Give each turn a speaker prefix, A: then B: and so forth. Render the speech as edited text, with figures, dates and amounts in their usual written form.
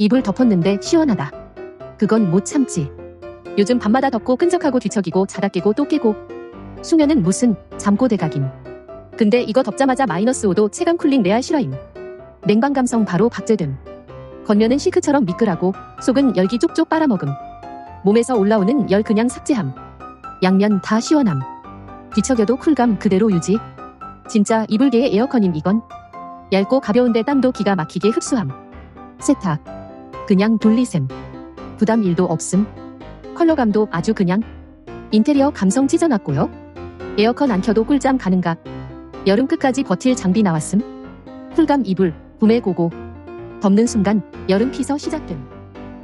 A: 이불 덮었는데 시원하다. 그건 못 참지. 요즘 밤마다 덥고 끈적하고 뒤척이고 자다 깨고 또 깨고. 수면은 무슨 잠꼬대각임. 근데 이거 덮자마자 -5도 체감 쿨링 레알 실화임. 냉방 감성 바로 박제됨. 겉면은 시크처럼 미끌하고 속은 열기 쪽쪽 빨아먹음. 몸에서 올라오는 열 그냥 삭제함. 양면 다 시원함. 뒤척여도 쿨감 그대로 유지. 진짜 이불계의 에어컨임 이건. 얇고 가벼운데 땀도 기가 막히게 흡수함. 세탁. 그냥 돌리셈. 부담 1도 없음. 컬러감도 아주 그냥. 인테리어 감성 찢어놨고요. 에어컨 안 켜도 꿀잠 가는가. 여름 끝까지 버틸 장비 나왔음. 쿨감 이불 구매 고고. 덮는 순간 여름 피서 시작됨.